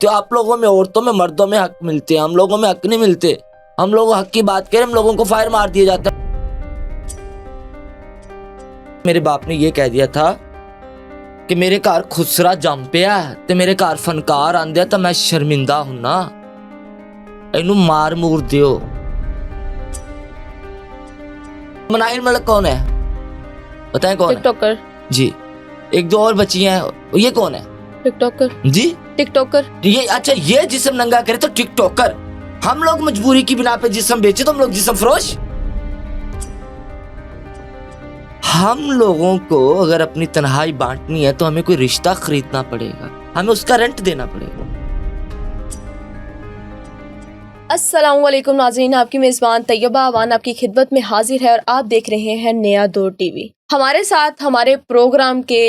तो आप लोगों में, औरतों में, मर्दों में हक मिलते हैं, हम लोगों में हक नहीं मिलते। हम लोग हक की बात करें, हम लोगों को फायर मार दिया जाता है। मेरे बाप ने ये कह दिया था कि मेरे घर खुसरा जम पिया ते मेरे घर फनकार आंदे तो मैं शर्मिंदा हूं ना, इनू मार मूर दियो। मनाहिर मलिक कौन है बताएं? कौन है? टिकटॉकर जी। एक दो और बची हैं, ये कौन है? टिकटॉकर जी टिकटॉकर। ये अच्छा, ये जिस्म नंगा करे तो टिकटॉकर। हम लोग मजबूरी की बिना पे जिस्म बेचे तो हम लोग जिस्म फरोश। हम लोगों को अगर अपनी तन्हाई बांटनी है तो हमें कोई रिश्ता खरीदना पड़ेगा, हमें उसका रेंट देना पड़ेगा। अस्सलाम वालेकुम नाज़रीन, आपकी मेज़बान तैयबा अवान आपकी खिदमत में हाजिर है और आप देख रहे हैं नया दौर टीवी। हमारे साथ हमारे प्रोग्राम के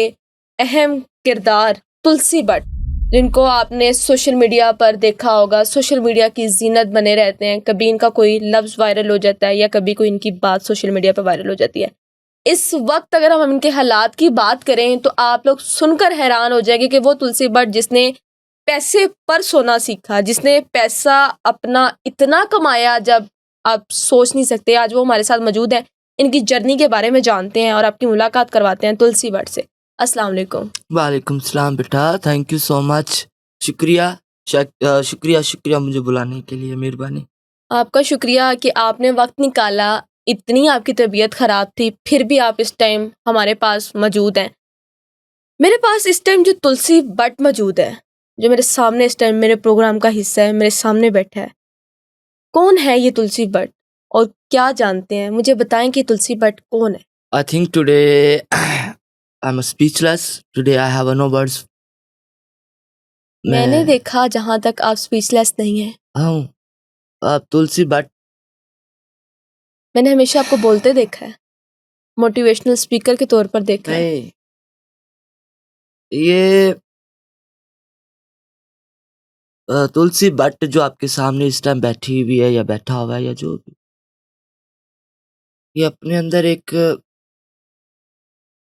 अहम किरदार तुलसी बट, जिनको आपने सोशल मीडिया पर देखा होगा, सोशल मीडिया की जीनत बने रहते हैं। कभी इनका कोई लफ्ज़ वायरल हो जाता है या कभी कोई इनकी बात सोशल मीडिया पर वायरल हो जाती है। इस वक्त अगर हम इनके हालात की बात करें तो आप लोग सुनकर हैरान हो जाएंगे कि वो तुलसी बट जिसने पैसे पर सोना सीखा, जिसने पैसा अपना इतना कमाया जब आप सोच नहीं सकते, आज वो हमारे साथ मौजूद है। इनकी जर्नी के बारे में जानते हैं और आपकी मुलाकात करवाते हैं तुलसी बट से। अस्सलाम वालेकुम। वालेकुम सलाम बेटा, थैंक यू सो मच। शुक्रिया शुक्रिया मुझे बुलाने के लिए, मेहरबानी। आपका शुक्रिया कि आपने वक्त निकाला। इतनी आपकी तबीयत ख़राब थी फिर भी आप इस टाइम हमारे पास मौजूद हैं। मेरे पास इस टाइम जो तुलसी बट मौजूद है, जो मेरे सामने इस टाइम मेरे प्रोग्राम का हिस्सा है, मेरे सामने बैठा है। कौन है ये तुलसी बट और क्या जानते हैं? मुझे बताएं कि तुलसी बट कौन है। I think today I'm speechless. Today I have no words. मैंने मैं देखा जहां तक आप स्पीचलेस नहीं है। हूँ आप तुलसी बट। मैंने हमेशा आपको बोलते देखा है, मोटिवेशनल स्पीकर के तौर पर देखा है। नहीं, ये तुलसी बट जो आपके सामने इस टाइम बैठी हुई है या बैठा हुआ है या जो भी, ये अपने अंदर एक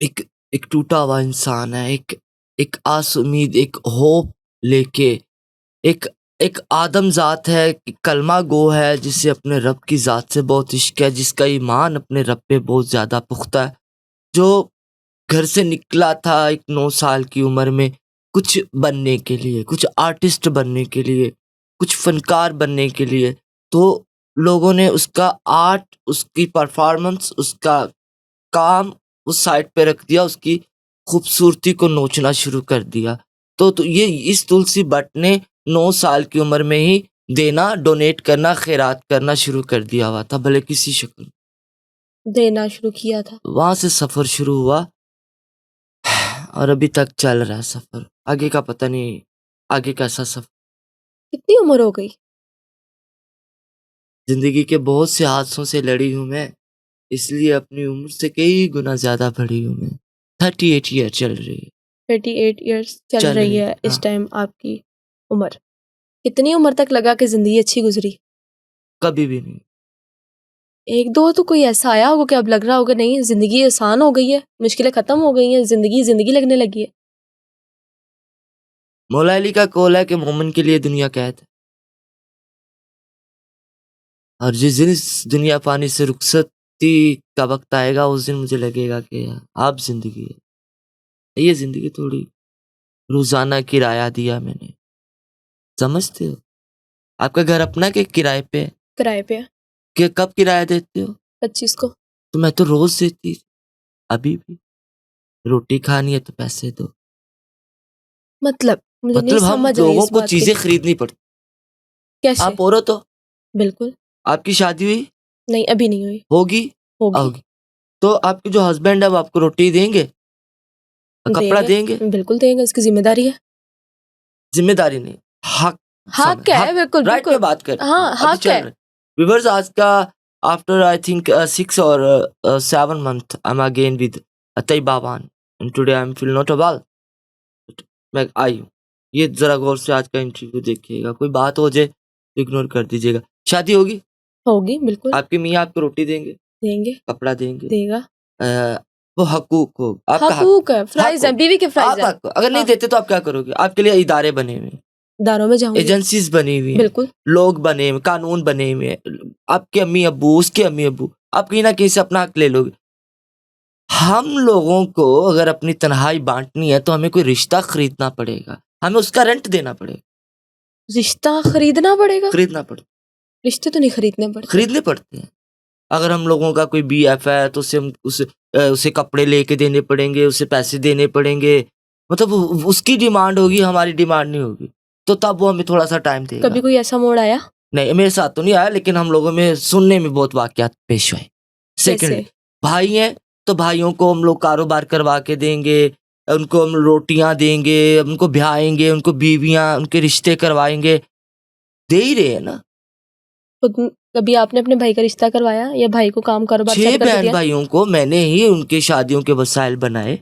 एक एक टूटा हुआ इंसान है। एक आस उम्मीद, एक होप लेके, एक एक आदम ज़ात है, कि कलमा गो है, जिसे अपने रब की ज़ात से बहुत इश्क है, जिसका ईमान अपने रब पे बहुत ज़्यादा पुख्ता है, जो घर से निकला था एक 9 साल की उम्र में कुछ बनने के लिए, कुछ आर्टिस्ट बनने के लिए, कुछ फनकार बनने के लिए। तो लोगों ने उसका आर्ट, उसकी परफॉर्मेंस, उसका काम उस साइड पे रख दिया, उसकी खूबसूरती को नोचना शुरू कर दिया। तो ये इस तुलसी बट ने 9 साल की उम्र में ही देना, डोनेट करना, खैरात करना शुरू कर दिया हुआ था, भले किसी शक्ल में। देना शुरू किया था। वहां से सफर शुरू हुआ और अभी तक चल रहा है सफर। आगे का पता नहीं, आगे कैसा सफर। कितनी उम्र हो गई? जिंदगी के बहुत से हादसों से लड़ी हूं मैं, इसलिए अपनी उम्र से कई गुना ज्यादा बड़ी हूं मैं। 38 ईयर चल रही है। 38 इयर्स चल चल रही रही है है, इस हाँ। टाइम आपकी उम्र। कितनी उम्र तक लगा कि जिंदगी अच्छी गुजरी? कभी भी नहीं। एक दो तो कोई ऐसा आया होगा कि अब लग रहा होगा नहीं जिंदगी आसान हो गई है, मुश्किलें खत्म हो गई हैं, जिंदगी जिंदगी लगने लगी है। मौला अली का कौल है कि मोमिन के लिए दुनिया कैद है, और जिस दिन इस दुनिया पानी से रुखसती का वक्त आएगा उस दिन मुझे लगेगा कि आप जिंदगी है। ये जिंदगी थोड़ी रोजाना किराया दिया मैंने, समझते हो? आपका घर अपना के किराए पे है? किराए पे है कि कब किराया देते हो? 25 को। तो मैं तो रोज देती, अभी भी। रोटी खानी है तो पैसे दो। मतलब मुझे नहीं मतलब हम समझ आई लोगों इस को बात चीजें की। खरीदनी पड़ती। कैसे? आप औरत हो, बिल्कुल। आपकी शादी हुई, नहीं, अभी नहीं हुई। होगी, होगी। होगी, तो आपके जो हस्बैंड है वो आपको रोटी देंगे, कपड़ा देंगे? बिल्कुल देंगे, इसकी जिम्मेदारी है। जिम्मेदारी नहीं, हक। हक है, बिल्कुल राइट बिल्कुल। पे बात कर, हाँ, अभी हक चल है। रहा है। व्यूअर्स, आज का आफ्टर आई थिंक 6 और 7 month I am again with Taiba Awan and today I am feel not well. मैं आई हूँ, ये जरा गौर से आज का इंटरव्यू देखिएगा। कोई बात हो जाए तो इग्नोर कर दीजिएगा। शादी होगी, होगी, बिल्कुल आपके मियाँ आपको रोटी देंगे, देंगे, कपड़ा देंगे, देगा। वो हकूक हो, आपका हक। हकूक है, फ्राइज है, बीवी के फ्राइज आप है। हक, अगर नहीं हाँ। देते तो आप क्या करोगे? आपके लिए इदारे बने हुए हैं, दारों में जाऊंगी। एजेंसीज बनी हुई हैं, बिल्कुल लोग बने हुए, कानून बने हुए हैं, आपके अम्मी अब्बू, उसके अम्मी अब्बू, आप कहीं ना कहीं से अपना हक ले लोगे। हम लोगों को अगर अपनी तन्हाई बांटनी है तो हमें कोई रिश्ता खरीदना पड़ेगा, हमें उसका रेंट देना पड़ेगा, रिश्ता खरीदना पड़ेगा। खरीदना पड़ेगा, रिश्ते तो नहीं खरीदने पड़ते। खरीदने पड़ते हैं। अगर हम लोगों का कोई BF है तो उसे कपड़े लेके देने पड़ेंगे, उसे पैसे देने पड़ेंगे, मतलब उसकी डिमांड होगी, हमारी डिमांड नहीं होगी, तो तब वो हमें थोड़ा सा टाइम देगा। कभी कोई ऐसा मोड़ आया? नहीं, मेरे साथ तो नहीं आया, लेकिन हम लोगों में सुनने में बहुत वाकयात पेश हुए। सेकंड, जैसे भाई हैं तो भाइयों को हम लोग कारोबार करवा के देंगे, उनको हम रोटियां देंगे, उनको ब्याहेंगे, उनको बीवियां, उनके रिश्ते करवाएंगे, दे ही रहे हैं ना। तो कभी आपने अपने भाई का रिश्ता करवाया या भाई को काम कारोबार 6 सेट कर बहन दिया? भाइयों को मैंने ही उनके शादियों के वसाइल बनाए।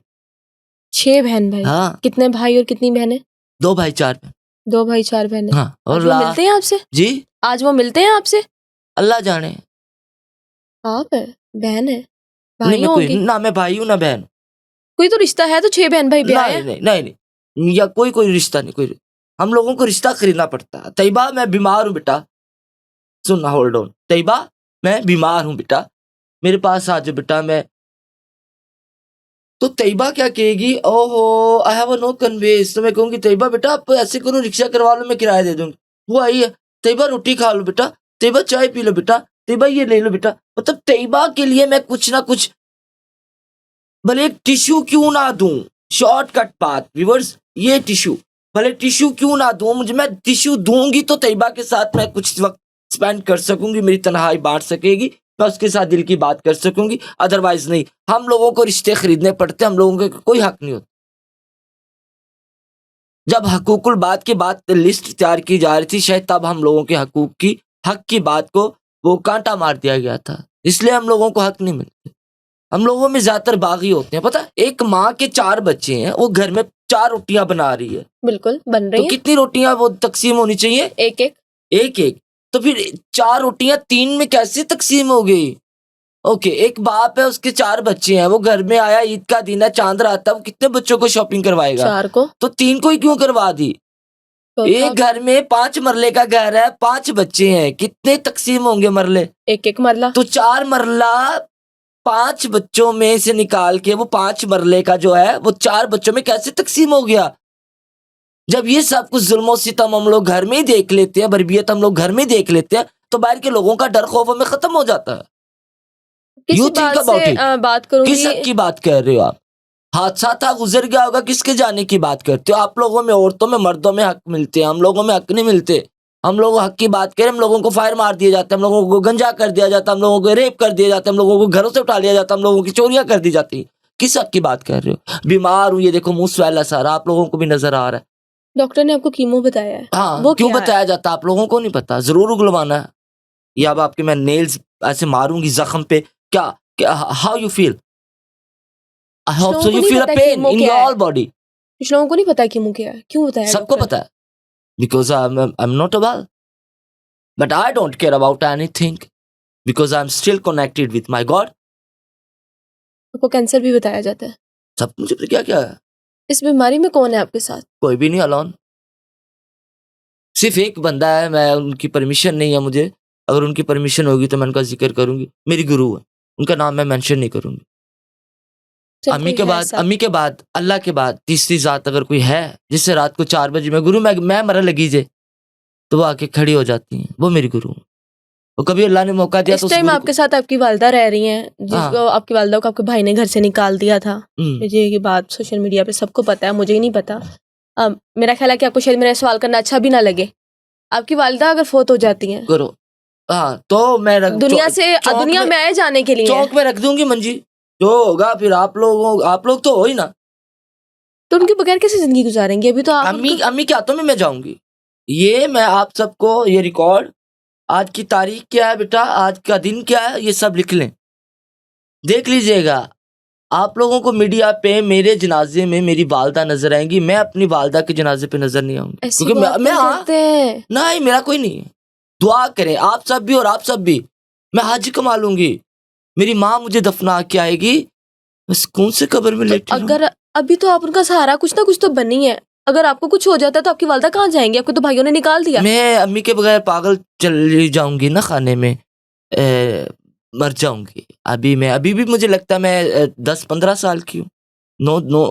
6 बहन भाई? हाँ, कितने भाई और कितनी बहनें? 2 भाई 4 बहन। 2 भाई 4 बहनें। हाँ, और आज वो मिलते हैं आपसे? जी, आज वो मिलते हैं आपसे? अल्लाह जाने। आप है, बहन है, नहीं, भाई मैं कोई होंगी। ना, मैं भाई हूँ ना बहन। कोई तो रिश्ता है तो 6 बहन भाई ब्याह है। नहीं नहीं नहीं, या कोई रिश्ता नहीं, कोई। हम लोगों को रिश्ता खरीदना पड़ता है। तैयबा, मैं बीमार हूँ बेटा, सुनना, होल्ड ऑन। तैयबा, मैं बीमार हूँ बेटा, मेरे पास आ जाओ बेटा। मैं तो तैयबा क्या कहेगी, ओहो आई हैव नो कन्वेंस, तो मैं कहूंगी तैयबा बेटा आप ऐसे करो, रिक्शा करवा लो, मैं किराया दे दूंगी। वो आई है, तैयबा रोटी खा लो बेटा, तैयबा चाय पी लो बेटा, तैयबा ये ले लो बेटा। मतलब तैयबा के लिए मैं कुछ ना कुछ, भले एक टिश्यू क्यों ना दूं, शॉर्टकट बात व्यूअर्स, ये टिश्यू, भले टिश्यू क्यों ना दूं, मुझे, मैं टिश्यू दूंगी तो तैयबा के साथ मैं कुछ वक्त स्पेंड कर सकूंगी, मेरी तन्हाई बांट सकेगी, मैं उसके साथ दिल की बात कर सकूंगी, अदरवाइज नहीं। हम लोगों को रिश्ते खरीदने पड़ते, हम लोगों को कोई हक नहीं होता। जब हकूकुल बात की बात लिस्ट तैयार की जा रही थी, शायद तब हम लोगों के हक की बात को वो कांटा मार दिया गया था, इसलिए हम लोगों को हक नहीं मिलते। हम लोगों में ज्यादातर बागी होते हैं, पता है? एक माँ के 4 बच्चे हैं, वो घर में 4 रोटियां बना रही है, बिल्कुल बन तो रही है। कितनी रोटियां वो तकसीम होनी चाहिए? एक एक। एक। तो फिर 4 रोटियां 3 में कैसे तकसीम हो गई? ओके, एक बाप है, उसके 4 बच्चे हैं, वो घर में आया, ईद का दिन है, चांद रात है, वो कितने बच्चों को शॉपिंग करवाएगा? 4 को। तो 3 को ही क्यों करवा दी? एक घर में 5 मरले का घर है, 5 बच्चे हैं, कितने तकसीम होंगे मरले? एक मरला। तो 4 मरला 5 बच्चों में से निकाल के वो 5 मरले का जो है वो 4 बच्चों में कैसे तकसीम हो गया? जब ये सब कुछ जुल्म और सितम हम लोग घर में ही देख लेते हैं, बर्बियत हम लोग घर में ही देख लेते हैं, तो बाहर के लोगों का डर खौफ हमें खत्म हो जाता है। किस You think बात about से it. बात किस करूंगी? हक की बात कर रहे हो आप? हादसा था, गुजर गया होगा, किसके जाने की बात करते हो? आप लोगों में, औरतों में, मर्दों में हक मिलते हैं, हम लोगों में हक नहीं मिलते। हम लोग हक की बात करें, हम लोगों को फायर मार दिया जाता है, हम लोगों को गंजा कर दिया जाता है, हम लोगों को रेप कर दिया जाता है, हम लोगों को घरों से उठा लिया जाता है, हम लोगों की चोरियां कर दी जाती। किस हक की बात कर रहे हो? बीमार हूं, ये देखो मुंह स्वैला सारा, आप लोगों को भी नजर आ रहा है। डॉक्टर ने आपको कीमो बताया है। हाँ, वो क्यों क्या है? बताया जाता है? आप लोगों को नहीं पता, जरूर उगलवाना है। या अब आपके मैं नेल्स ऐसे मारूंगी जख्म पे, क्या how you feel? I hope so you feel a pain in your all body. कुछ लोगों को नहीं पता कीमो क्या है, क्यों बताया? सबको पता है, because I'm not a well, but I don't care about anything because I'm still connected with my God. आपको कैंसर भी बताया जाता है। सब मुझे पता क्या है। इस बीमारी में कौन है आपके साथ? कोई भी नहीं, अलोन। सिर्फ एक बंदा है, मैं उनकी परमिशन नहीं है मुझे, अगर उनकी परमिशन होगी तो मैं उनका जिक्र करूंगी। मेरी गुरु है, उनका नाम मैं मेंशन नहीं करूंगी। अम्मी के बाद अल्लाह के बाद तीसरी जात अगर कोई है जिससे रात को 4 बजे मैं गुरु मैं मरा लगी जे, तो वो आके खड़ी हो जाती है, वो मेरी गुरु है। वो कभी अल्लाह ने मौका दिया इस तो टाइम आपके साथ आपकी वालिदा रह रही हैं, जिसको आपकी वालिदा को आपके भाई ने घर से निकाल दिया था। मुझे ये बात सोशल मीडिया पे सबको पता है, मुझे ही नहीं पता। मेरा ख्याल है कि आपको शायद मेरा सवाल करना अच्छा भी ना लगे। आपकी वालिदा अगर फोत हो जाती हैं करो, तो मैं दुनिया में आए जाने के लिए चौक में रख दूंगी मंजी, जो होगा फिर आप लोग तो हो ही ना। तो उनके बगैर कैसे जिंदगी गुजारेंगे? अभी तो आप अम्मी के हाथों में मैं जाऊंगी। ये मैं आप सबको ये रिकॉर्ड, आज की तारीख क्या है बेटा, आज का दिन क्या है, ये सब लिख लें, देख लीजिएगा। आप लोगों को मीडिया पे मेरे जनाजे में मेरी वालदा नजर आएंगी, मैं अपनी वालदा के जनाजे पे नजर नहीं आऊंगी, क्योंकि मैं नहीं, मेरा कोई नहीं है। दुआ करें आप सब भी और आप सब भी, मैं हज कमा लूंगी, मेरी माँ मुझे दफना के आएगी, मैं सुकून से कब्र में लेटी अगर अभी तो आप उनका सहारा कुछ ना कुछ तो बनी है, अगर आपको कुछ हो जाता तो आपकी वालदा कहाँ जाएंगी? आपको तो भाइयों ने निकाल दिया। मैं अम्मी के बगैर पागल चली जाऊंगी ना खाने में, मर जाऊंगी। अभी भी मुझे लगता है मैं 10-15 साल की हूँ,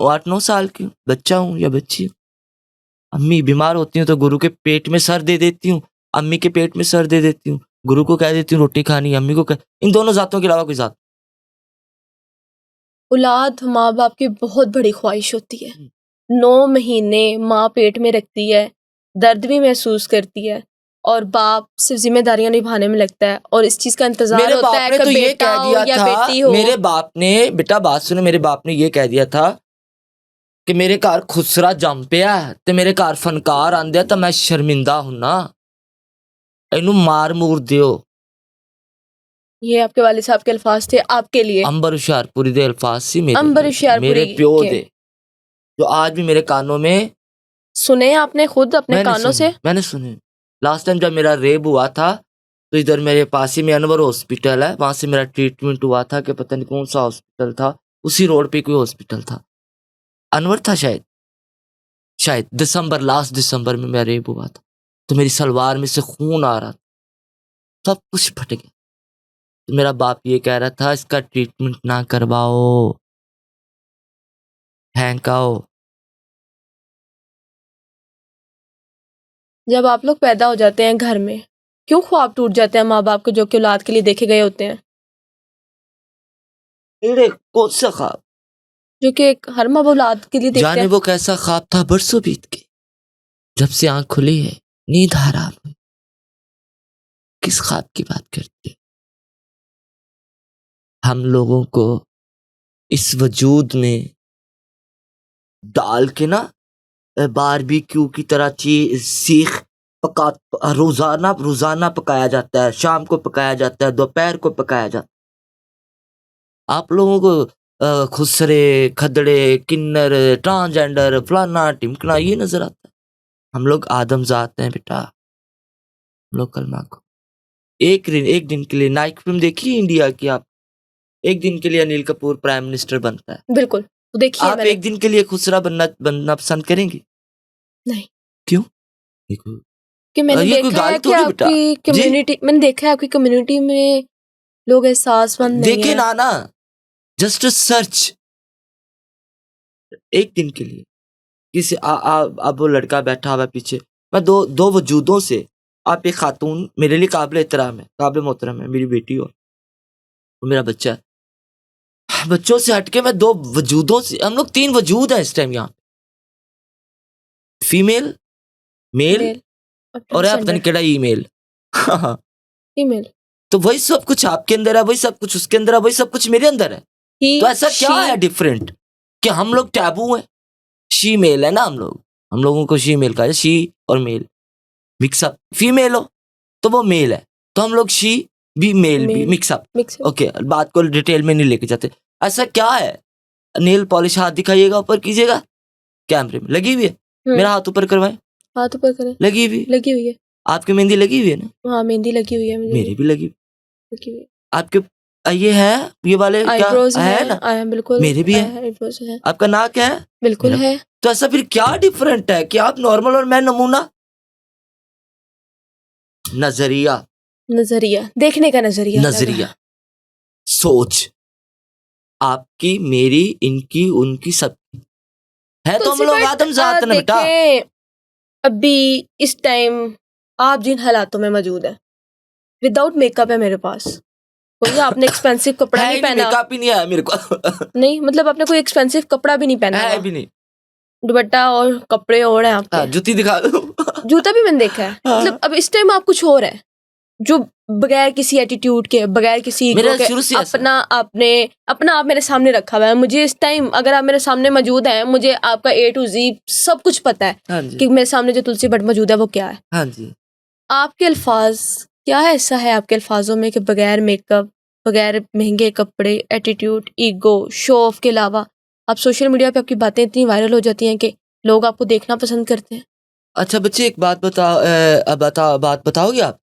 8-9 साल की हूँ, बच्चा हूँ या बच्ची हूँ। अम्मी बीमार होती हूँ तो गुरु के पेट में सर दे देती हूँ, अम्मी के पेट में सर दे देती हूँ, गुरु को कह देती हूँ रोटी खानी, अम्मी को कह, इन दोनों जातों के अलावा कोई जात। औलाद माँ बाप की बहुत बड़ी ख्वाहिश होती है। 9 महीने माँ पेट में रखती है, दर्द भी महसूस करती है और बाप सिर्फ जिम्मेदारियां निभाने में लगता है और इस चीज का इंतजार मेरे होता बाप है ने कि तो ये बेटा कह हो दिया या था, बेटी हो। मेरे बाप ने, बेटा बात सुनो, मेरे बाप ने ये कह दिया था कि मेरे घर खुसरा जम पिया ते मेरे घर फनकार आंदे तो मैं शर्मिंदा हुन्ना, इनू मार मूर दियो। ये आपके वालिद साहब के अल्फाज थे आपके लिए। अंबर हुशियारपुरी दे अल्फाज सी अंबर मेरे हुशियारपुरी प्यो के। दे, जो आज भी मेरे कानों में सुने आपने खुद अपने कानों से? मैंने सुने। लास्ट टाइम जब मेरा रेप हुआ था तो इधर मेरे पास ही में अनवर हॉस्पिटल है, वहां से मेरा ट्रीटमेंट हुआ था कि पता नहीं कौन सा हॉस्पिटल था, उसी रोड पे कोई हॉस्पिटल था, अनवर था शायद दिसंबर, लास्ट दिसंबर में मेरा रेप हुआ था। तो मेरी सलवार में से खून आ रहा था, सब कुछ फट गया। तो मेरा बाप ये कह रहा था इसका ट्रीटमेंट ना करवाओ, फेंकाओ। जब आप लोग पैदा हो जाते हैं घर में, क्यों ख्वाब टूट जाते हैं माँ बाप के जो कि औलाद के लिए देखे गए होते हैं? अरे कौन सा ख्वाब? जो कि हर माँ बाप औलाद के लिए देखते जाने हैं। वो कैसा ख्वाब था, बरसों बीत के, जब से आंख खुली है नींद हराम हुई। किस ख्वाब की बात करते? हम लोगों को इस वजूद में डाल के ना बारबेक्यू की तरह चीज सीख पका, रोजाना पकाया जाता है, शाम को पकाया जाता है, दोपहर को पकाया जाता है। आप लोगों को खुसरे, खदड़े, किन्नर, ट्रांसजेंडर, फलाना टिमकना ये नजर आता है। हम लोग आदम जात हैं बेटा, हम लोग कलमा को एक दिन के लिए, नाइक फिल्म देखी है इंडिया की आप? एक दिन के लिए अनिल कपूर प्राइम मिनिस्टर बनता है। बिल्कुल, तो देखिए आप एक दिन के लिए खुसरा बनना पसंद करेंगी? नहीं। क्यों? देखो, कि मैंने ये कोई देखा है गाली कि थोड़ी बेटा आपकी जी, कम्युनिटी, मैंने देखा है आपकी कम्युनिटी में लोग एहसासमंद नहीं देखे है। ना जस्ट सर्च एक दिन के लिए। किसी अब वो लड़का बैठा हुआ है पीछे, मैं दो वजूदों से, आप एक खातून मेरे लिए काबिल एहतराम है, काबिल मोहतरम है, मेरी बेटी और वो मेरा बच्चा है। बच्चों से हटके मैं दो वजूदों से, हम लोग 3 वजूद हैं इस टाइम यहाँ, फीमेल, मेल मेल और है पता नहीं केड़ा ईमेल। फीमेल। तो वही सब कुछ आपके अंदर है, वही सब कुछ उसके अंदर है, वही सब कुछ मेरे अंदर है। तो ऐसा क्या है डिफरेंट कि हम लोग टैबू हैं? शी मेल है ना, हम लोगों को शी मेल कहा है, शी और मेल मिक्सअप। फीमेल हो तो वो मेल है, तो हम लोग शी भी मेल भी मिक्सअप। ओके, बात को डिटेल में नहीं लेके जाते। ऐसा क्या है? नेल पॉलिश हाथ दिखाइएगा, ऊपर कीजिएगा, कैमरे में लगी हुई है, मेरा हाथ ऊपर करवाएं, हाथ ऊपर करें, लगी हुई है। आपकी मेहंदी लगी हुई है ना? हाँ, मेहंदी लगी हुई है, मेरी भी लगी हुई है। आपके ये है, ये वाले क्या है ना? बिल्कुल मेरे भी है। आपका नाक है? बिल्कुल है। तो ऐसा फिर क्या डिफरेंट है कि आप नॉर्मल और मैं नमूना? नजरिया देखने का नजरिया, सोच आपकी, मेरी, इनकी, उनकी, सब है। तो हम लोग आदम जात ना बेटा। अभी इस टाइम आप जिन हालातों में मौजूद है, विदाउट मेकअप है मेरे पास, कोई आपने एक्सपेंसिव कपड़ा नहीं पहना, मेकअप ही नहीं आया मेरे को। नहीं मतलब आपने कोई एक्सपेंसिव कपड़ा भी नहीं पहना है भी नहीं, दुपट्टा और कपड़े और हैं आपके। जूती दिखा दो। जूता भी मैंने देखा है। मतलब अब इस टाइम आप कुछ और है, जो बगैर किसी एटीट्यूड के, बगैर किसी ईगो के अपना आप मेरे सामने रखा हुआ है। मुझे इस टाइम अगर आप मेरे सामने मौजूद हैं, मुझे आपका A to Z सब कुछ पता है। हाँ कि मेरे सामने जो तुलसी भट्ट मौजूद है वो क्या है। हाँ जी। आपके अल्फाज क्या है, ऐसा है आपके अल्फाजों में कि बगैर मेकअप, बगैर महंगे कपड़े, एटीट्यूड, ईगो, शो ऑफ के अलावा आप सोशल मीडिया पे आपकी बातें इतनी वायरल हो जाती हैं कि लोग आपको देखना पसंद करते हैं। अच्छा बच्चे, एक बात बताओगे आप?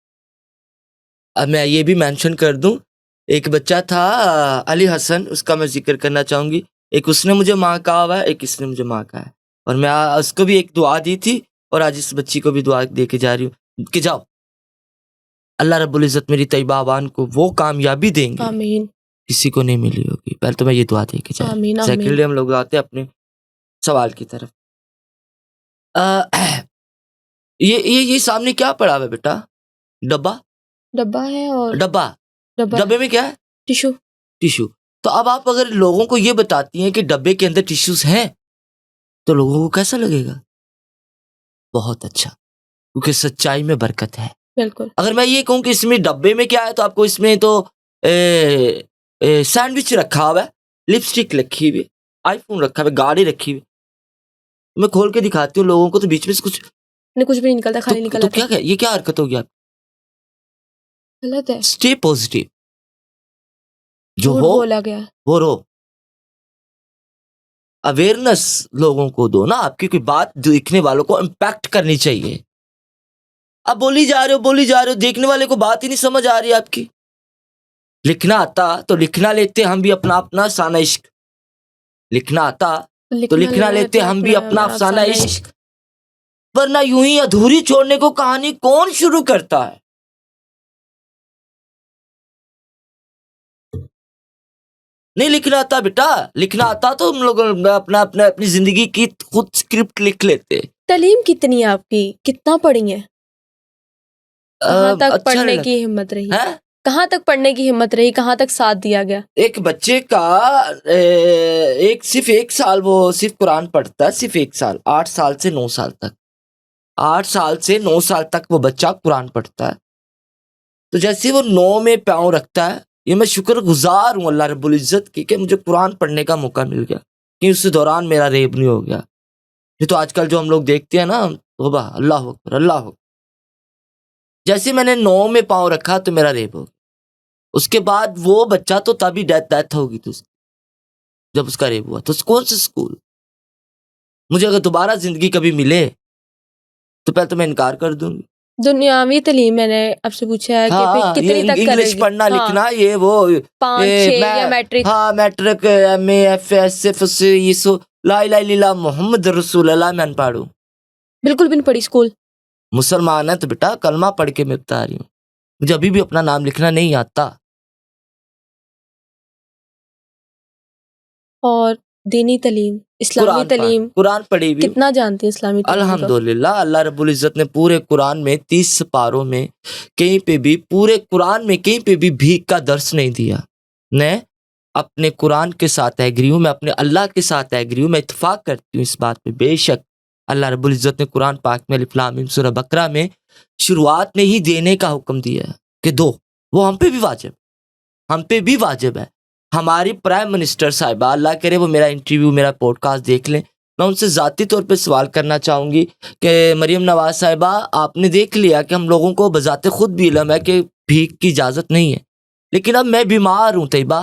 अब मैं ये भी मेंशन कर दूं, एक बच्चा था अली हसन, उसका मैं जिक्र करना चाहूंगी। एक उसने मुझे माँ कहा हुआ है, एक इसने मुझे माँ कहा है। और मैं उसको भी एक दुआ दी थी और आज इस बच्ची को भी दुआ दे के जा रही हूँ कि जाओ, अल्लाह रब्बुल इज़्ज़त मेरी तैयबा आवान को वो कामयाबी देंगे आमीन किसी को नहीं मिली होगी। पहले तो मैं ये दुआ दे के जा रहा आमीन हूँ। आमीन। सेकेंडली हम लोग आते हैं अपने सवाल की तरफ। ये सामने क्या पड़ा हुआ है बेटा? डब्बा डब्बा है और डब्बा डब्बा डब्बे में क्या है? टिश्यू। टिश्यू। तो अब आप अगर लोगों को ये बताती हैं कि डब्बे के अंदर टिश्यूज हैं तो लोगों को कैसा लगेगा? बहुत अच्छा, क्योंकि सच्चाई में बरकत है। बिल्कुल। अगर मैं ये कहूँ कि इसमें डब्बे में क्या है तो आपको इसमें तो सैंडविच रखा हुआ है, लिपस्टिक रखी हुई, आईफोन रखा हुआ है, गाड़ी रखी हुई। मैं खोल के दिखाती हूँ लोगों को तो बीच में से कुछ कुछ भी नहीं निकलता, खाली निकल तो आता है। क्या ये क्या हरकत होगी? आप गलत है, स्टे पॉजिटिव, जो झूठ हो बोला गया है। वो रहो। अवेयरनेस लोगों को दो ना, आपकी कोई बात देखने वालों को इम्पैक्ट करनी चाहिए। अब बोली जा रहे हो, देखने वाले को बात ही नहीं समझ आ रही आपकी। लिखना आता तो लिखना लेते हम भी अपना अपना अफसाना इश्क। लिखना आता तो लिखना लेते हम भी अपना अफसाना इश्क। वरना यूं ही अधूरी छोड़ने को कहानी कौन शुरू करता है? नहीं लिखना आता बेटा, लिखना आता तो हम लोग अपनी जिंदगी की खुद स्क्रिप्ट लिख लेते। तालीम कितनी है आपकी, कितना पढ़ी है? कहाँ तक अच्छा पढ़ने लग- की हिम्मत रही? हैं? कहाँ तक पढ़ने की हिम्मत रही, कहाँ तक साथ दिया गया? एक बच्चे का सिर्फ एक साल वो सिर्फ कुरान पढ़ता है, सिर्फ एक साल, 8 साल से 9 साल तक। 8 साल से 9 साल तक वो बच्चा कुरान पढ़ता है। तो जैसे वो 9 में पाँव रखता है, ये मैं शुक्रगुजार हूँ अल्लाह रब्बुल इज़्ज़त की कि मुझे कुरान पढ़ने का मौका मिल गया, कि उस दौरान मेरा रेप नहीं हो गया। ये तो आजकल जो हम लोग देखते हैं ना, तौबा, अल्लाह अकबर, अल्लाह अकबर। जैसे मैंने 9 में पाँव रखा तो मेरा रेप हो गया। उसके बाद वो बच्चा तो तभी डेथ होगी तो जब उसका रेप हुआ तो कौन सा स्कूल? मुझे अगर दोबारा जिंदगी कभी मिले तो पहले तो मैं इनकार कर दूंगी। दुनियावी तालीम मैंने आपसे पूछा है कि हाँ, कितनी ये तक इंग्लिश करेगी? पढ़ना लिखना ये वो 5 6 या मैट्रिक? हाँ मैट्रिक, MA FS FS ये सो ला इलाहा इल्लल्लाह मोहम्मद रसूल अल्लाह मैं अनपढ़ हूँ। बिल्कुल भी नहीं पढ़ी स्कूल। मुसलमान है तो बेटा कलमा पढ़ के मैं बता रही हूँ, मुझे अभी भी अपना नाम लिखना नहीं आता। और दीनी तालीम, इस्लामी तालीम कुरान पढ़ी भी कितना जानती है इस्लामी तालीम को? अल्हम्दुलिल्लाह। अल्लाह रब्बुल इज़्ज़त ने पूरे कुरान में 30 पारों में कहीं पे भी, पूरे कुरान में कहीं पे भी भीख का दर्स नहीं दिया। मैं अपने कुरान के साथ एग्री हूँ, मैं अपने अल्लाह के साथ एग्री हूँ, मैं इत्तेफाक करती हूँ इस बात पे। बेशक अल्लाह रब्बुल इज़्ज़त ने कुरान पाक में अलिफ लाम मीम सूरह बकरा में शुरुआत में ही देने का हुक्म दिया है कि दो, वो हम पे भी वाजिब है। हमारी प्राइम मिनिस्टर साहिबा, अल्लाह करे वो मेरा इंटरव्यू, मेरा पॉडकास्ट देख लें, मैं उनसे ज़ाती तौर पे सवाल करना चाहूँगी कि मरियम नवाज साहिबा, आपने देख लिया कि हम लोगों को बज़ाते खुद भी इल्म है कि भीख की इजाज़त नहीं है, लेकिन अब मैं बीमार हूँ तैयबा,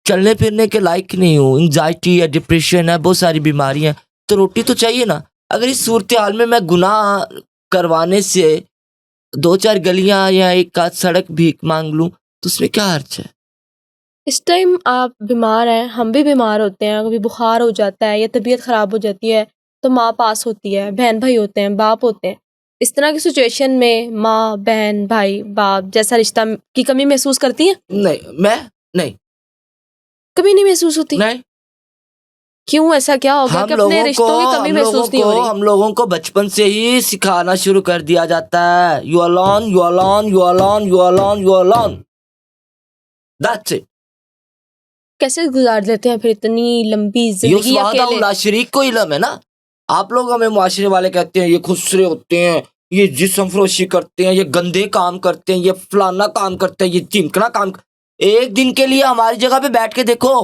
चलने फिरने के लायक नहीं हूँ, एंजाइटी है, डिप्रेशन है, बहुत सारी बीमारियाँ, तो रोटी तो चाहिए ना। अगर इस सूरत हाल में मैं गुनाह करवाने से 2-4 गलियाँ या एक आध सड़क भीख मांग लूँ तो उसमें क्या हर्ज है? इस टाइम आप बीमार हैं, हम भी बीमार होते हैं, कभी बुखार हो जाता है या तबीयत ख़राब हो जाती है तो माँ पास होती है, बहन भाई होते हैं, बाप होते हैं। इस तरह की सिचुएशन में माँ, बहन, भाई, बाप जैसा रिश्ता की कमी महसूस करती हैं? नहीं, कभी नहीं महसूस होती? नहीं। क्यों, ऐसा क्या हो गया कि अपने रिश्तों की कमी महसूस नहीं हो रही? हम लोगों को बचपन से ही सिखाना शुरू कर दिया जाता है, you alone, you alone, you alone, you alone, you alone, that's it. कैसे गुजार लेते हैं फिर इतनी लंबी जिंदगी अकेले? शरीक को इल्म है ना। आप लोग हमें मुआशरे वाले कहते हैं ये खुसरे होते हैं, ये जिस्म फरोशी करते हैं, ये गंदे काम करते हैं, ये फलाना काम करते हैं, ये चिमकना काम। एक दिन के लिए हमारी जगह पे बैठ के देखो,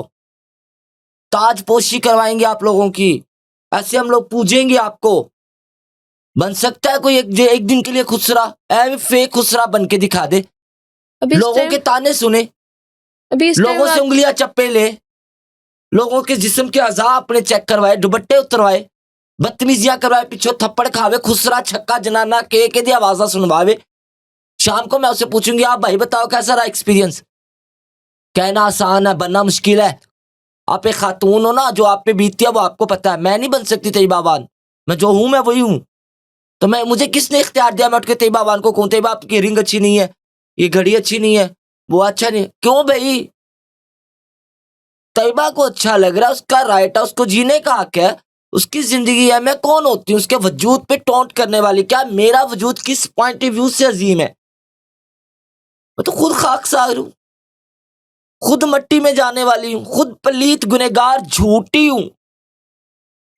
ताजपोशी करवाएंगे आप लोगों की, ऐसे हम लोग पूजेंगे आपको। बन सकता है कोई एक दिन के लिए खुसरा, फेक खुसरा बन के दिखा दे, लोगों के ताने सुने, लोगों से उंगलियां चप्पे ले, लोगों के जिस्म के अज़ा अपने चेक करवाए, दुपट्टे उतरवाए, बदतमीजियां करवाए, पीछे थप्पड़ खावे, खुसरा छक्का जनाना के दी आवाजा सुनवावे। शाम को मैं उससे पूछूंगी, आप भाई बताओ कैसा रहा एक्सपीरियंस? कहना आसान है, बनना मुश्किल है। आप एक खातून हो ना, जो आप पे बीतती है वो आपको पता है। मैं नहीं बन सकती तैयबाबान, मैं जो हूं मैं वही हूं। तो मैं, मुझे किसने इख्तियार दिया मैं उठ के तैयबाबान को कहूं तैयबा आपकी रिंग अच्छी नहीं है, ये घड़ी अच्छी नहीं है, वो अच्छा नहीं है? क्यों भाई? तैयबा को अच्छा लग रहा है, उसका राइट है, उसको जीने का हक है, उसकी जिंदगी है। मैं कौन होती हूँ उसके वजूद पे टोंट करने वाली? क्या मेरा वजूद किस पॉइंट ऑफ व्यू से अजीम है? मैं तो खुद खाकसार हूं, खुद मट्टी में जाने वाली हूं, खुद पलीत गुनहगार झूठी हूं,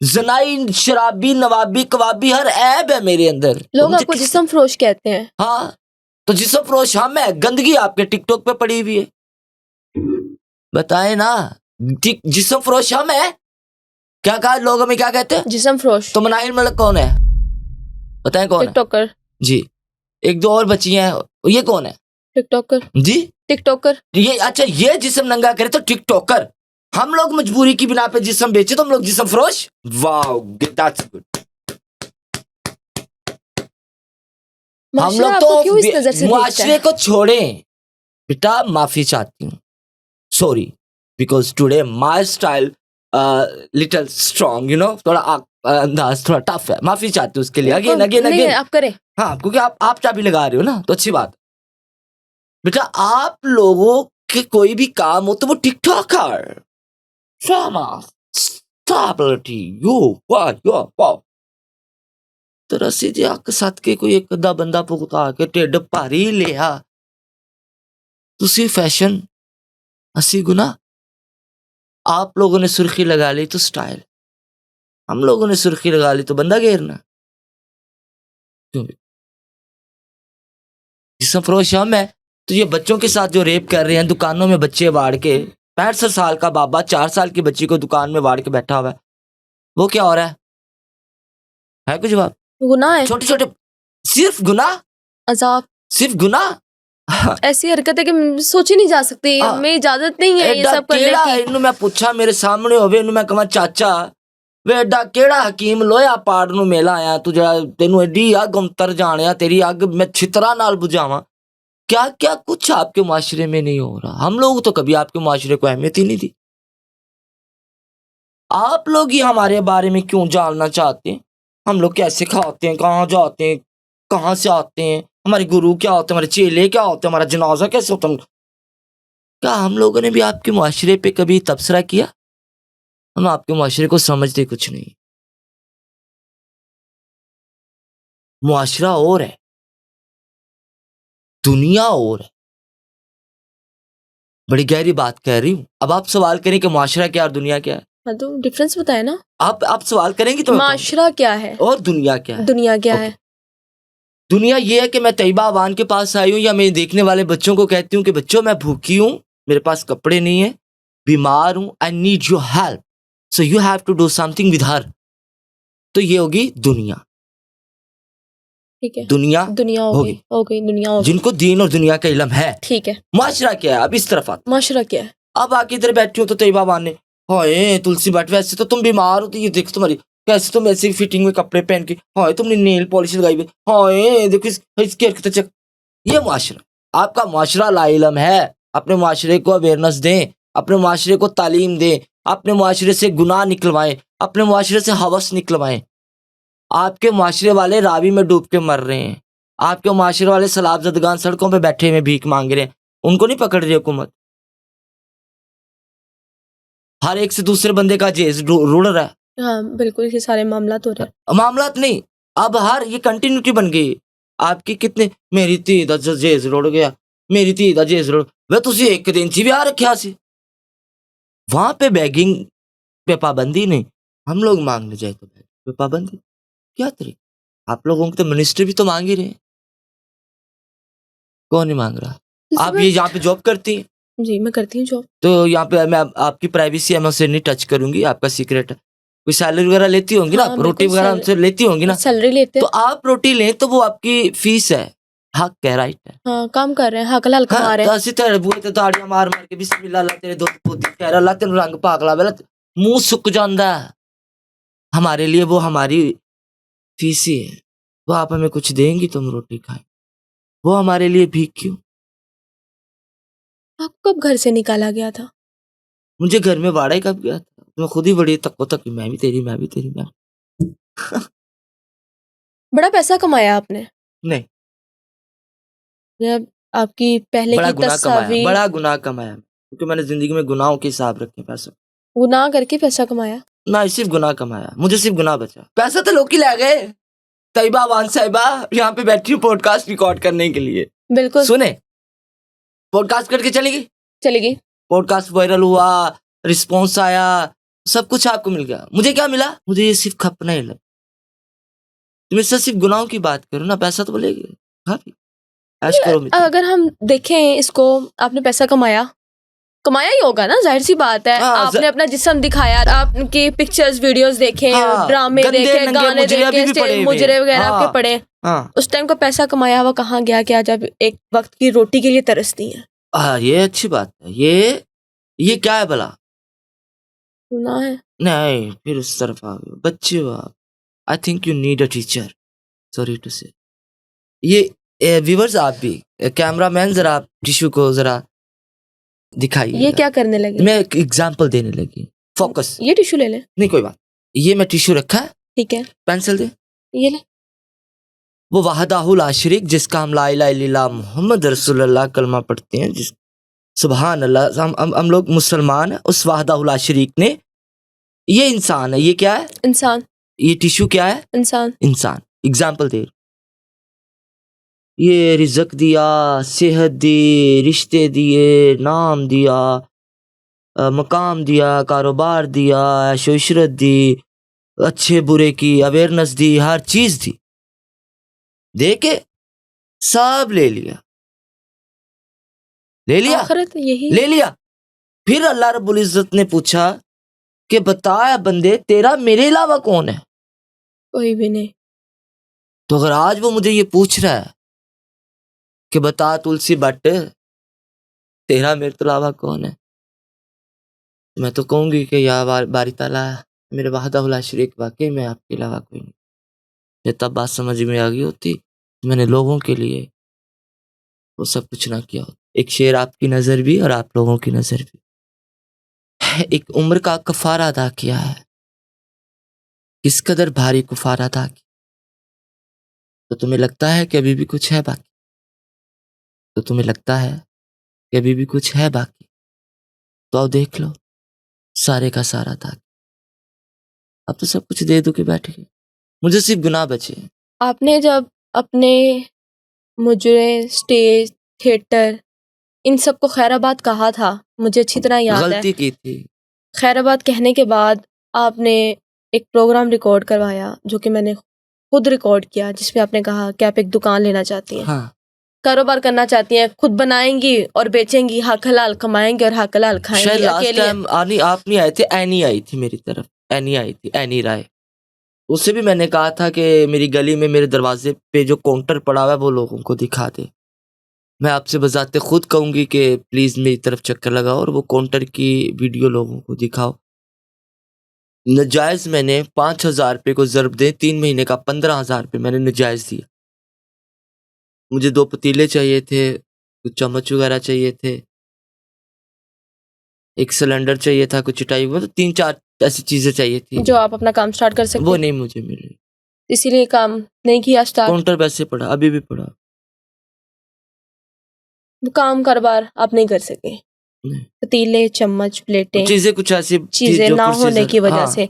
जनाई शराबी नवाबी कवाबी हर ऐब है मेरे अंदर। तो लोग मुझे आपको किस, जिस्म फरोश कहते हैं। हाँ तो जिसम फरोश हम है, गंदगी आपके टिकटॉक पे पड़ी हुई है। बताए ना, जिसम फरोश हम है। क्या कहा लोग, हमें क्या कहते हैं? जिस्म फरोश तो मनाहिल मलिक कौन है? बताएं कौन है? टिकटॉकर। जी, एक दो और बची हैं, ये कौन है? टिकटॉकर। जी, टिकटॉकर। ये अच्छा, ये जिस्म नंगा करे तो टिकटॉकर। हम लोग मजबूरी की बिना पे जिस्म बेचे तो हम लोग जिस्म फरोश। Wow, that's good. हम माशरा लोग आपको क्यों इस नजर तो से देखता मुआशरे है? को छोड़ें बेटा, माफी चाहती हूँ, sorry, because today my style little strong, you know, थोड़ा अंदाज थोड़ा टफ है, माफी चाहती हूँ उसके लिए। अगेन अगेन नहीं अगेन, आप करें। हाँ, क्योंकि आप चाबी लगा रहे हो ना, तो अच्छी बात। बेटा आप लोगों के कोई भी काम हो तो वो टिकटॉकर तो रसी जी अक सत के कोई एक अद्धा बंदा भुगता के ढिड भारी लिया, तुसी फैशन, असी गुना। आप लोगों ने सुर्खी लगा ली तो स्टाइल, हम लोगों ने सुर्खी लगा ली तो बंदा घेरना। क्यों? जिसम फरोश हम है तो ये बच्चों के साथ जो रेप कर रहे हैं, दुकानों में बच्चे वाड़ के, 65 साल का बाबा 4 साल की बच्ची को दुकान में वाड़ के बैठा हुआ है, वो क्या हो रहा है कुछ जवाब? गुनाह है। छोटे छोटे, सिर्फ गुनाह, अजाब। सिर्फ गुनाह। ऐसी हरकत है कि सोची नहीं जा सकती, हाँ। हमें इजाजत नहीं है ये एडा सब करने केड़ा की। इनू मैं पूछा मेरे सामने होवे, इनू मैं कहा चाचा वे एडा केड़ा हकीम लोया पाड़ नू मेला आया तू, जरा तेनू एडी अग अंतर जानिया, तेरी अग मैं छितरा नाल बुझावां। क्या क्या कुछ आपके मुआशरे में नहीं हो रहा? हम लोग तो कभी आपके मुआशरे को अहमियत ही नहीं दी। आप लोग ही हमारे बारे में क्यों जानना चाहते हैं? हम लोग कैसे खाते हैं, कहाँ जाते हैं, कहाँ से आते हैं, हमारे गुरु क्या होते हैं, हमारे चेले क्या होते हैं, हमारा जनाजा कैसे होता है? क्या हम लोगों ने भी आपके मुआशरे पे कभी तबसरा किया? हम आपके मुआशरे को समझते कुछ नहीं। मुआशरा और है, दुनिया और है। बड़ी गहरी बात कह रही हूं। अब आप सवाल करें कि मुआशरा क्या और दुनिया क्या है? हाँ तो डिफरेंस बताए ना। आप सवाल करेंगी तो मैं बताऊंगा। माशरा क्या है और दुनिया क्या है? दुनिया क्या ओके। है? दुनिया ये है कि मैं तैयबा अवान के पास आई हूँ, या मैं देखने वाले बच्चों को कहती हूँ कि बच्चों मैं भूखी हूँ, मेरे पास कपड़े नहीं है, बीमार हूँ, I need your help, so you have to do something with her. तो ये होगी दुनिया। ठीक है, दुनिया दुनिया होगी हो गई दुनिया हो गई। जिनको दीन और दुनिया का इल्म है। ठीक है, मुआशरा क्या है? अब इस तरफ आते। माशरा क्या है? अब आके इधर बैठी हूँ तो तैयबा अवान ने, हाय तुलसी बट वैसे तो तुम बीमार हो, तो ये देख तुम्हारी कैसे, तुम ऐसे फिटिंग में कपड़े पहन के, हाय तुमने नेल पॉलिश लगाई हुई, हाय देखो इसकी हरकतें चेक। ये मुआशरा, आपका मुआशरा लाइलम है। अपने मुआशरे को अवेयरनेस दें, अपने मुआशरे को तालीम दें, अपने मुआशरे से गुनाह निकलवाएं, अपने मुआशरे से हवस निकलवाएं। आपके मुआशरे वाले रावी में डूब के मर रहे हैं, आपके मुआशरे वाले सलाब जदगान सड़कों पे बैठे हुए भीख मांग रहे हैं, उनको नहीं पकड़ रही हुकूमत। हर एक से दूसरे बंदे का जेज रुड़ रहा है। हाँ बिल्कुल, ये सारे मामला हो रहे हैं। मामलात नहीं, अब हर ये कंटिन्यूटी बन गई। आपकी कितने, मेरी धी दा जेज रुड़ गया, मेरी धी दा जेज रुड़, वे तुसी एक दिन ची ब्याह रखा सी। वहां पे बैगिंग पे पाबंदी नहीं, हम लोग मांगने जाए तो बैगिंग पे पाबंदी। क्या तरीका? आप लोगों के तो मिनिस्टर भी तो मांग ही रहे हैं, कौन नहीं मांग रहा? आप ये यहाँ पे जॉब करती हैं, जी मैं करती हूँ जॉब। तो यहाँ पे मैं आपकी प्राइवेसी है, मैं उसे नहीं टच करूंगी, आपका सीक्रेट है। कोई सैलरी वगैरह लेती होंगी ना, हाँ, रोटी बिल्कुल वगैरह हमसे लेती होंगी ना, सैलरी लेते तो हैं। आप रोटी लें तो वो आपकी फीस है, हक है, राइट है। हाँ काम कर रहे हैं, हक हलाल कमा रहे हैं। ਅਸੀਂ तेरे ਬੂਹੇ ਤੇ ਤਾੜੀਆਂ ਮਾਰ ਮਾਰ ਕੇ ਬਿਸਮਿਲ੍ਲਾ ਅੱਲਾ तेरे ਦੁੱਧ ਪੋਤੀ ਖੈਰ ਅੱਲਾ तेरे रंग ਭਾਗ ਲਾਵੇ, मुंह सुक जाता है। हमारे लिए वो हमारी फीस ही है, वो आप हमें कुछ देंगी तो हम रोटी खाएं, वो हमारे लिए भीख क्यों? आपको कब घर से निकाला गया था? मुझे घर में वाड़ा ही कब गया था, मैं खुद ही बड़ी तक तक मैं भी तेरी मैं बड़ा पैसा कमाया आपने, नहीं, जब आपकी पहले बड़ा की गुनाह कमाया, तस्वीर बड़ा गुनाह कमाया, क्योंकि मैंने जिंदगी में गुनाहों के हिसाब रखे पैसा। गुनाह करके पैसा कमाया। ना सिर्फ गुनाह कमाया, मुझे सिर्फ गुनाह बचा। पैसा तो लोग ही ले गए। तैयबा वान साहिबा यहाँ पे बैठी हूँ पॉडकास्ट रिकॉर्ड करने के लिए। बिल्कुल सुने, पॉडकास्ट करके चलेगी, चलेगी। पॉडकास्ट वायरल हुआ, रिस्पॉन्स आया, सब कुछ आपको मिल गया। मुझे क्या मिला? मुझे ये सिर्फ खपना ही लगा। तुम इससे सिर्फ गुनाहों की बात करो ना, पैसा तो बोलेगी। हाँ भी ऐश करो मित्र। अगर हम देखें इसको, आपने पैसा कमाया ही होगा ना, जाहिर सी बात है। हाँ, आपने अपना जिस्म दिखाया, आपकी पिक्चर्स वीडियोस देखे, हाँ, ड्रामे गंदे देखे, नंगे गाने मुजरे अभी भी पड़े देखे, हुए मुजरे हैं। वगैरह हाँ, आपके पड़े। हाँ, उस टाइम का पैसा कमाया हुआ कहाँ गया क्या, जब एक वक्त की रोटी के लिए तरसती है? ये अच्छी बात है। ये क्या है भला? गुनाह है। नहीं, फिर उस तरफ आ गए बच्चे हो आप। I think you need a teacher, sorry to say. ये व्यूअर्स, आप भी कैमरामैन, जरा आप टिश्यू को जरा दिखाइए। ये क्या करने लगे? मैं एक एग्जांपल देने लगी। फोकस। ये टिश्यू ले ले। नहीं कोई बात। ये मैं टिश्यू रखा है, ठीक है, पेंसिल दे। ये ले। वो वाहदाहुल आशरिक जिसका हम ला इलाहा इल्लल्लाह मुहम्मद रसूलुल्लाह कलमा पढ़ते हैं, जिस सुभान अल्लाह, हम लोग मुसलमान हैं। उस वाहदाहुल आशरिक ने, ये इंसान है। ये क्या है? इंसान। ये टिश्यू क्या है? इंसान। इंसान। एग्जाम्पल दे, ये रिज़्क दिया, सेहत दी, रिश्ते दिए, नाम दिया, मकाम दिया, कारोबार दिया, ऐशो इशरत दी, अच्छे बुरे की अवेयरनेस दी, हर चीज दी, दे के सब ले लिया, आखिरत यही ले लिया। फिर अल्लाह रब्बुल इज्जत ने पूछा कि बता बंदे, तेरा मेरे अलावा कौन है? कोई भी नहीं। तो अगर आज वो मुझे ये पूछ रहा है कि बता तुलसी बट, तेरा मेरे तो अलावा कौन है, मैं तो कहूंगी कि या बारी ताला मेरे वाहदाहुल शरीक, वाकई में आपके अलावा कोई नहीं। ये तब बात समझ में आ गई होती, मैंने लोगों के लिए वो सब कुछ ना किया होता। एक शेर, आपकी नजर भी और आप लोगों की नजर भी, एक उम्र का कफारा अदा किया है, किस कदर भारी कफारा अदा किया। तो तुम्हें लगता है कि अभी भी कुछ है बाकी? तो तुम्हें लगता है कि अभी भी कुछ है बाकी? तो आओ देख लो, सारे का सारा था। अब तो सब कुछ दे दो के बैठ गए, मुझे सिर्फ गुनाह बचे। आपने जब अपने मुजरे, स्टेज, थिएटर, इन सबको खैराबाद कहा था, मुझे अच्छी तरह याद है। गलती की थी। खैराबाद कहने के बाद आपने एक प्रोग्राम रिकॉर्ड करवाया, जो कि मैंने खुद रिकॉर्ड किया, जिसमें आपने कहा कि आप एक दुकान लेना चाहती हैं। हाँ, कारोबार करना चाहती हैं, खुद बनाएंगी और बेचेंगी, हक हलाल कमाएंगी और हक हलाल खाएंगी। शायद लास्ट अकेली टाइम आप नहीं आए थे, एनी आई थी मेरी तरफ, एनी आई थी, एनी राय। उससे भी मैंने कहा था कि मेरी गली में मेरे दरवाजे पे जो काउंटर पड़ा हुआ है वो लोगों को दिखा दे। मैं आपसे बजाते खुद कहूंगी कि प्लीज मेरी तरफ चक्कर लगाओ और वो काउंटर की वीडियो लोगों को दिखाओ। नजायज मैंने 5,000 रुपये को ज़र्ब दे, 3 महीने का 15,000 रुपये मैंने नजायज दिया। मुझे 2 पतीले चाहिए थे, कुछ चम्मच वगैरह चाहिए थे, एक सिलेंडर चाहिए था, कुछ चटाई, मतलब 3-4 ऐसी चीजें चाहिए थी जो आप अपना काम स्टार्ट कर सकते। वो नहीं मुझे मिली, इसीलिए काम नहीं किया स्टार्ट। काउंटर वैसे पड़ा, अभी भी पड़ा। काम कारोबार आप नहीं कर सके। पतीले, चम्मच, प्लेटें, चीजें कुछ ऐसी चीजें ना होने की वजह से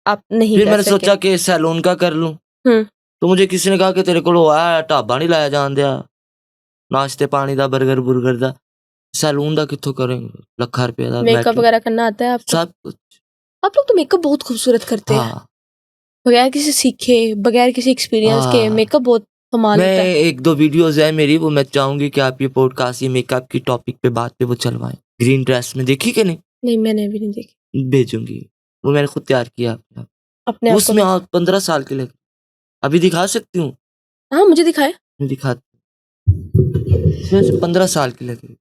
आप नहीं फिर कर मैंने सके। सोचा कि सैलून का कर लूं। तो मुझे किसी ने कहा कि तेरे को आया ढाबा नहीं लाया जान दिया, नाश्ते पानी दा, बर्गर बुर्गर दा, सैलून दा कित्थों करेंगे, लाखों रुपए दा मेकअप वगैरह करना आता है आपको? सब कुछ। आप लोग तो मेकअप बहुत खूबसूरत करते हैं, बगैर किसी सीखे, बगैर किसी एक्सपीरियंस के मेकअप बहुत कमाल होता है। 1-2 वीडियोस है मेरी, वो मैं चाहूंगी कि आप ये पॉडकास्ट, ये मेकअप की टॉपिक पे बात पे वो चलवाएं। ग्रीन ड्रेस में देखी कि नहीं? नहीं, मैंने भी नहीं देखी। भेजूंगी, वो मैंने खुद तैयार किया अपने आप। उसमें 15 साल के लगे। अभी दिखा सकती हूँ? हाँ, मुझे दिखाए। दिखा, 15 साल के लगे।